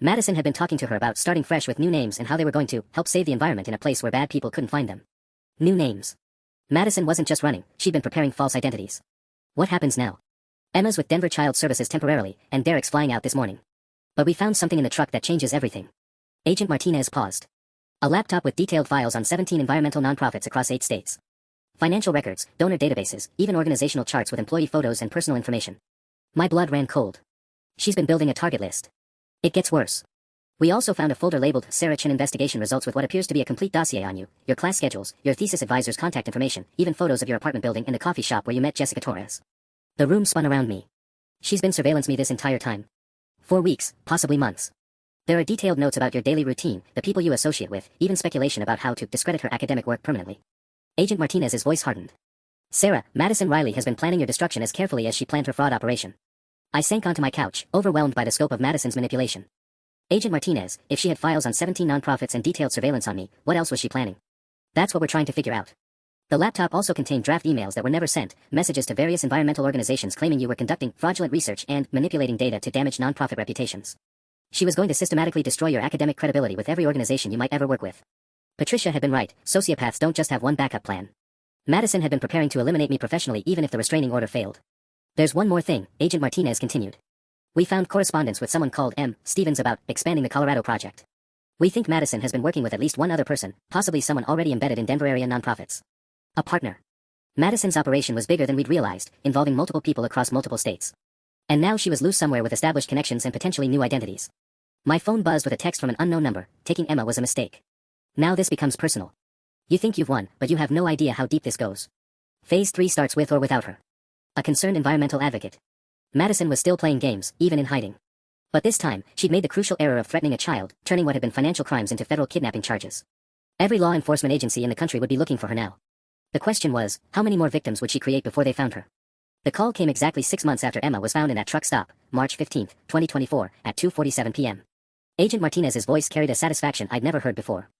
Madison had been talking to her about starting fresh with new names and how they were going to help save the environment in a place where bad people couldn't find them. New names. Madison wasn't just running, she'd been preparing false identities. What happens now? Emma's with Denver Child Services temporarily, and Derek's flying out this morning. But we found something in the truck that changes everything. Agent Martinez paused. A laptop with detailed files on 17 environmental nonprofits across 8 states. Financial records, donor databases, even organizational charts with employee photos and personal information. My blood ran cold. She's been building a target list. It gets worse. We also found a folder labeled Sarah Chin Investigation Results with what appears to be a complete dossier on you, your class schedules, your thesis advisor's contact information, even photos of your apartment building and the coffee shop where you met Jessica Torres. The room spun around me. She's been surveillance me this entire time. 4 weeks, possibly months. There are detailed notes about your daily routine, the people you associate with, even speculation about how to discredit her academic work permanently. Agent Martinez's voice hardened. Sarah, Madison Riley has been planning your destruction as carefully as she planned her fraud operation. I sank onto my couch, overwhelmed by the scope of Madison's manipulation. Agent Martinez, if she had files on 17 nonprofits and detailed surveillance on me, what else was she planning? That's what we're trying to figure out. The laptop also contained draft emails that were never sent, messages to various environmental organizations claiming you were conducting fraudulent research and manipulating data to damage nonprofit reputations. She was going to systematically destroy your academic credibility with every organization you might ever work with. Patricia had been right, sociopaths don't just have one backup plan. Madison had been preparing to eliminate me professionally even if the restraining order failed. There's one more thing, Agent Martinez continued. We found correspondence with someone called M. Stevens about expanding the Colorado project. We think Madison has been working with at least one other person, possibly someone already embedded in Denver area nonprofits. A partner. Madison's operation was bigger than we'd realized, involving multiple people across multiple states. And now she was loose somewhere with established connections and potentially new identities. My phone buzzed with a text from an unknown number. Taking Emma was a mistake. Now this becomes personal. You think you've won, but you have no idea how deep this goes. Phase 3 starts with or without her. A concerned environmental advocate. Madison was still playing games, even in hiding. But this time, she'd made the crucial error of threatening a child, turning what had been financial crimes into federal kidnapping charges. Every law enforcement agency in the country would be looking for her now. The question was, how many more victims would she create before they found her? The call came exactly 6 months after Emma was found in that truck stop, March 15, 2024, at 2:47 p.m. Agent Martinez's voice carried a satisfaction I'd never heard before.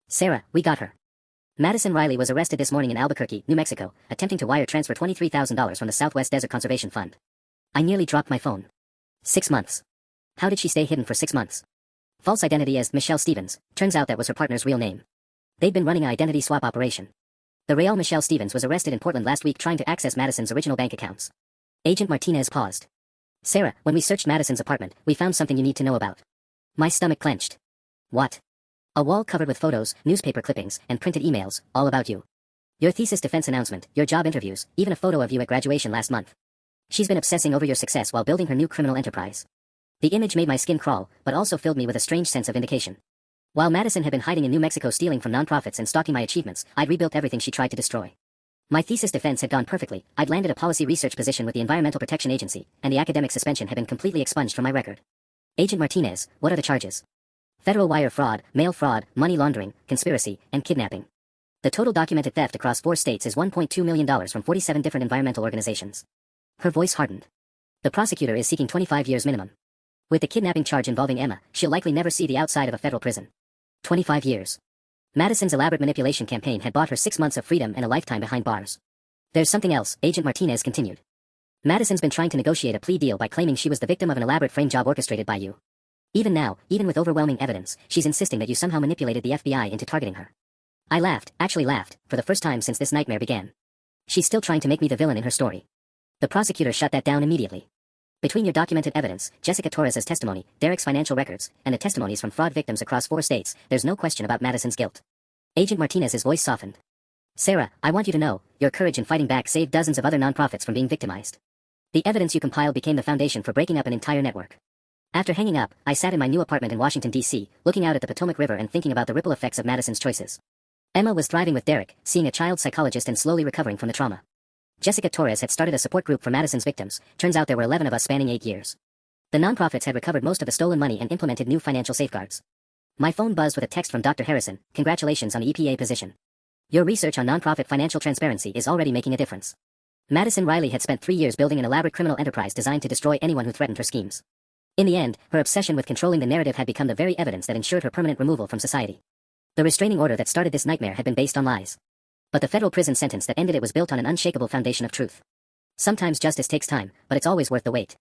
Sarah, we got her. Madison Riley was arrested this morning in Albuquerque, New Mexico, attempting to wire transfer $23,000 from the Southwest Desert Conservation Fund. I nearly dropped my phone. 6 months. How did she stay hidden for 6 months? False identity as Michelle Stevens. Turns out that was her partner's real name. They'd been running an identity swap operation. The real Michelle Stevens was arrested in Portland last week trying to access Madison's original bank accounts. Agent Martinez paused. Sarah, when we searched Madison's apartment, we found something you need to know about. My stomach clenched. What? A wall covered with photos, newspaper clippings, and printed emails, all about you. Your thesis defense announcement, your job interviews, even a photo of you at graduation last month. She's been obsessing over your success while building her new criminal enterprise. The image made my skin crawl, but also filled me with a strange sense of vindication. While Madison had been hiding in New Mexico stealing from nonprofits and stalking my achievements, I'd rebuilt everything she tried to destroy. My thesis defense had gone perfectly. I'd landed a policy research position with the Environmental Protection Agency, and the academic suspension had been completely expunged from my record. Agent Martinez, what are the charges? Federal wire fraud, mail fraud, money laundering, conspiracy, and kidnapping. The total documented theft across 4 states is $1.2 million from 47 different environmental organizations. Her voice hardened. The prosecutor is seeking 25 years minimum. With the kidnapping charge involving Emma, she'll likely never see the outside of a federal prison. 25 years. Madison's elaborate manipulation campaign had bought her 6 months of freedom and a lifetime behind bars. There's something else, Agent Martinez continued. Madison's been trying to negotiate a plea deal by claiming she was the victim of an elaborate frame job orchestrated by you. Even now, even with overwhelming evidence, she's insisting that you somehow manipulated the FBI into targeting her. I laughed, actually laughed, for the first time since this nightmare began. She's still trying to make me the villain in her story. The prosecutor shut that down immediately. Between your documented evidence, Jessica Torres's testimony, Derek's financial records, and the testimonies from fraud victims across 4 states, there's no question about Madison's guilt. Agent Martinez's voice softened. Sarah, I want you to know, your courage in fighting back saved dozens of other nonprofits from being victimized. The evidence you compiled became the foundation for breaking up an entire network. After hanging up, I sat in my new apartment in Washington, D.C., looking out at the Potomac River and thinking about the ripple effects of Madison's choices. Emma was thriving with Derek, seeing a child psychologist and slowly recovering from the trauma. Jessica Torres had started a support group for Madison's victims. Turns out there were 11 of us spanning 8 years. The nonprofits had recovered most of the stolen money and implemented new financial safeguards. My phone buzzed with a text from Dr. Harrison. Congratulations on the EPA position. Your research on nonprofit financial transparency is already making a difference. Madison Riley had spent 3 years building an elaborate criminal enterprise designed to destroy anyone who threatened her schemes. In the end, her obsession with controlling the narrative had become the very evidence that ensured her permanent removal from society. The restraining order that started this nightmare had been based on lies. But the federal prison sentence that ended it was built on an unshakable foundation of truth. Sometimes justice takes time, but it's always worth the wait.